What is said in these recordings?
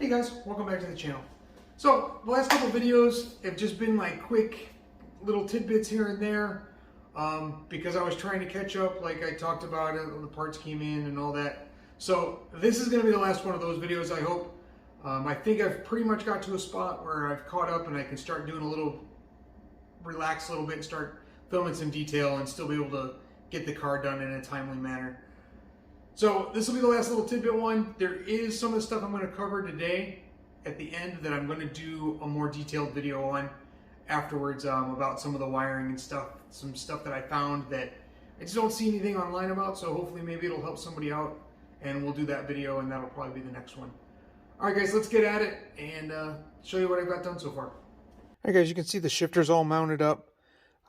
Hey guys, welcome back to the channel. So the last couple videos have just been like quick little tidbits here and there because I was trying to catch up, like I talked about it when the parts came in and all that. So this is going to be the last one of those videos, I hope. I think I've pretty much got to a spot where I've caught up and I can start doing a little, relax a little bit and start filming some detail and still be able to get the car done in a timely manner. So this will be the last little tidbit one. There is some of the stuff I'm going to cover today at the end that I'm going to do a more detailed video on afterwards about some of the wiring and stuff, some stuff that I found that I just don't see anything online about, so hopefully maybe it'll help somebody out and we'll do that video and that'll probably be the next one. Alright guys, let's get at it and show you what I've got done so far. Alright guys, you can see the shifter's all mounted up.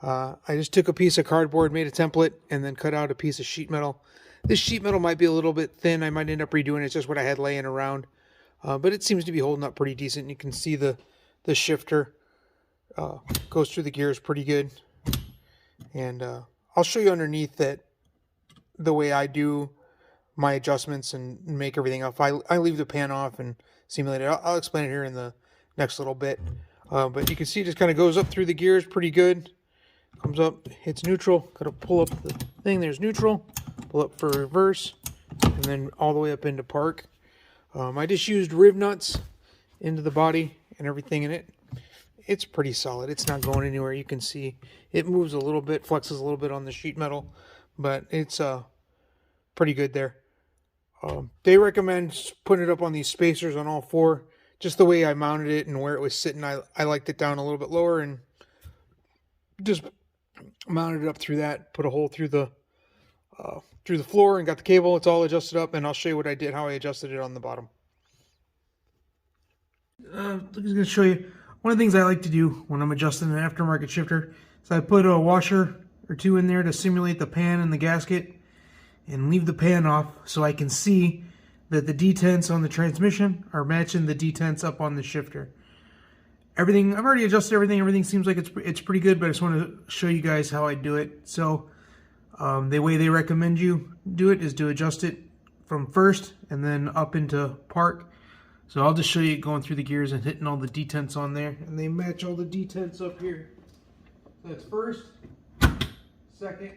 I just took a piece of cardboard, made a template, and then cut out a piece of sheet metal. This sheet metal might be a little bit thin. I might end up redoing it. It's just what I had laying around. But it seems to be holding up pretty decent. You can see the shifter goes through the gears pretty good. And I'll show you underneath that the way I do my adjustments and make everything up. I leave the pan off and simulate it. I'll explain it here in the next little bit. But you can see it just kind of goes up through the gears pretty good. Comes up, hits neutral. Got to pull up the thing. There's neutral. Pull up for reverse, and then all the way up into park. I just used riv nuts into the body and everything in it. It's pretty solid. It's not going anywhere. You can see it moves a little bit, flexes a little bit on the sheet metal, but it's pretty good there. They recommend putting it up on these spacers on all four. Just the way I mounted it and where it was sitting, I liked it down a little bit lower and just mounted it up through that. Put a hole through the floor and got the cable. It's all adjusted up, and I'll show you what I did, how I adjusted it on the bottom. I'm just going to show you one of the things I like to do when I'm adjusting an aftermarket shifter. So I put a washer or two in there to simulate the pan and the gasket and leave the pan off so I can see that the detents on the transmission are matching the detents up on the shifter. Everything, I've already adjusted everything. Everything seems like it's pretty good, but I just want to show you guys how I do it. So the way they recommend you do it is to adjust it from first and then up into park. So I'll just show you going through the gears and hitting all the detents on there. And they match all the detents up here. So that's first, second,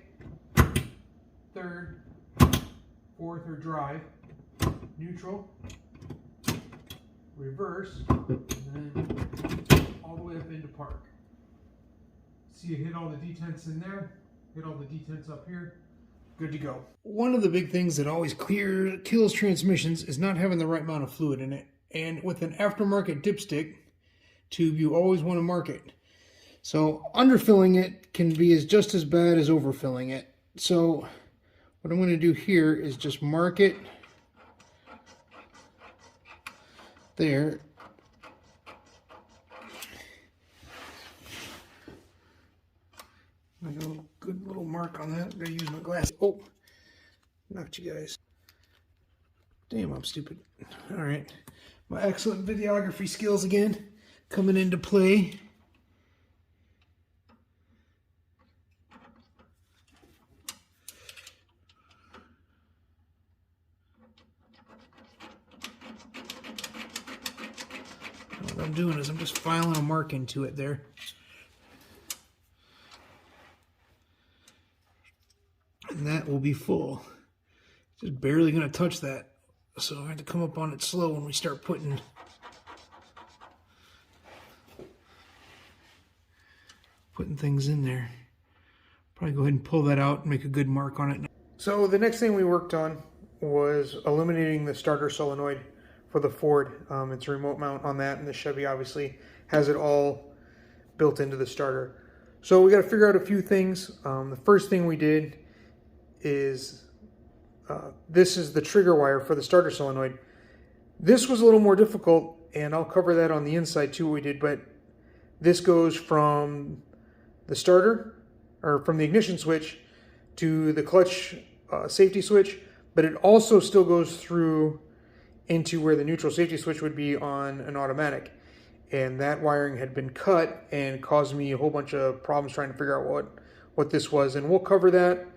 third, fourth or drive, neutral, reverse, and then all the way up into park. See, you hit all the detents in there. Hit all the detents up here. Good to go. One of the big things that always kills transmissions is not having the right amount of fluid in it. And with an aftermarket dipstick tube, you always want to mark it. So underfilling it can be just as bad as overfilling it. So what I'm going to do here is just mark it there. I got a good little mark on that. I'm going to use my glass. Oh, knocked you guys. Damn, I'm stupid. All right. My excellent videography skills again coming into play. What I'm doing is I'm just filing a mark into it there. And that will be full. Just barely going to touch that. So I have to come up on it slow when we start putting things in there. Probably go ahead and pull that out and make a good mark on it. So the next thing we worked on was eliminating the starter solenoid for the Ford. It's a remote mount on that, and the Chevy obviously has it all built into the starter. So we got to figure out a few things. The first thing we did is this is the trigger wire for the starter solenoid. This was a little more difficult, and I'll cover that on the inside too what we did, but this goes from the starter, or from the ignition switch to the clutch safety switch, but it also still goes through into where the neutral safety switch would be on an automatic. And that wiring had been cut and caused me a whole bunch of problems trying to figure out what this was, and we'll cover that.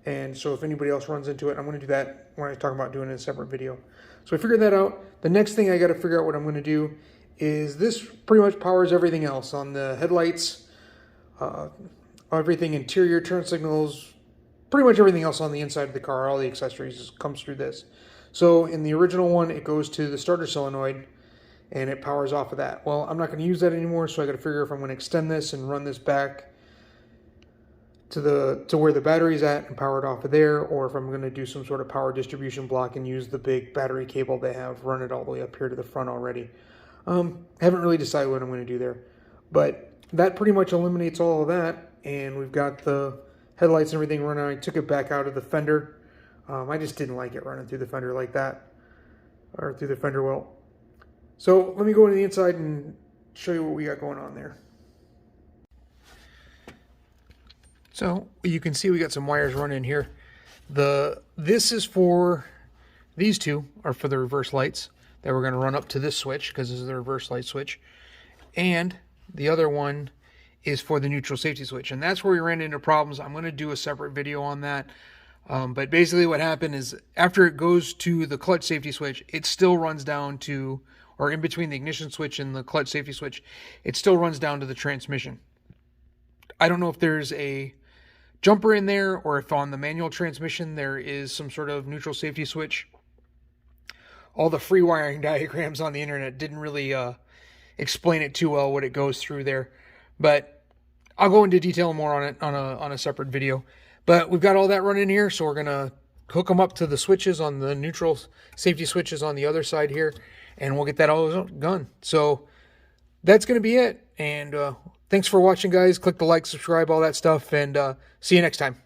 And so if anybody else runs into it, I'm going to do that when I talk about doing it in a separate video. So I figured that out. The next thing I got to figure out what I'm going to do is this pretty much powers everything else on the headlights, everything interior, turn signals, pretty much everything else on the inside of the car, all the accessories comes through this. So in the original one, it goes to the starter solenoid and it powers off of that. Well, I'm not going to use that anymore, so I got to figure if I'm going to extend this and run this back to where the battery's at and power it off of there, or if I'm going to do some sort of power distribution block and use the big battery cable they have, run it all the way up here to the front already. Haven't really decided what I'm going to do there, but that pretty much eliminates all of that, and we've got the headlights and everything running. I took it back out of the fender. I just didn't like it running through the fender like that, or through the fender well. So let me go into the inside and show you what we got going on there. So you can see we got some wires running here. This is for, these two are for the reverse lights that we're going to run up to this switch, because this is the reverse light switch. And the other one is for the neutral safety switch. And that's where we ran into problems. I'm going to do a separate video on that. But basically what happened is after it goes to the clutch safety switch, it still runs down to, or in between the ignition switch and the clutch safety switch, it still runs down to the transmission. I don't know if there's a jumper in there or if on the manual transmission there is some sort of neutral safety switch. All the free wiring diagrams on the internet didn't really explain it too well what it goes through there, but I'll go into detail more on it on a separate video. But we've got all that running here, so we're gonna hook them up to the switches on the neutral safety switches on the other side here, and we'll get that all done. So that's gonna be it, and thanks for watching, guys. Click the like, subscribe, all that stuff, and see you next time.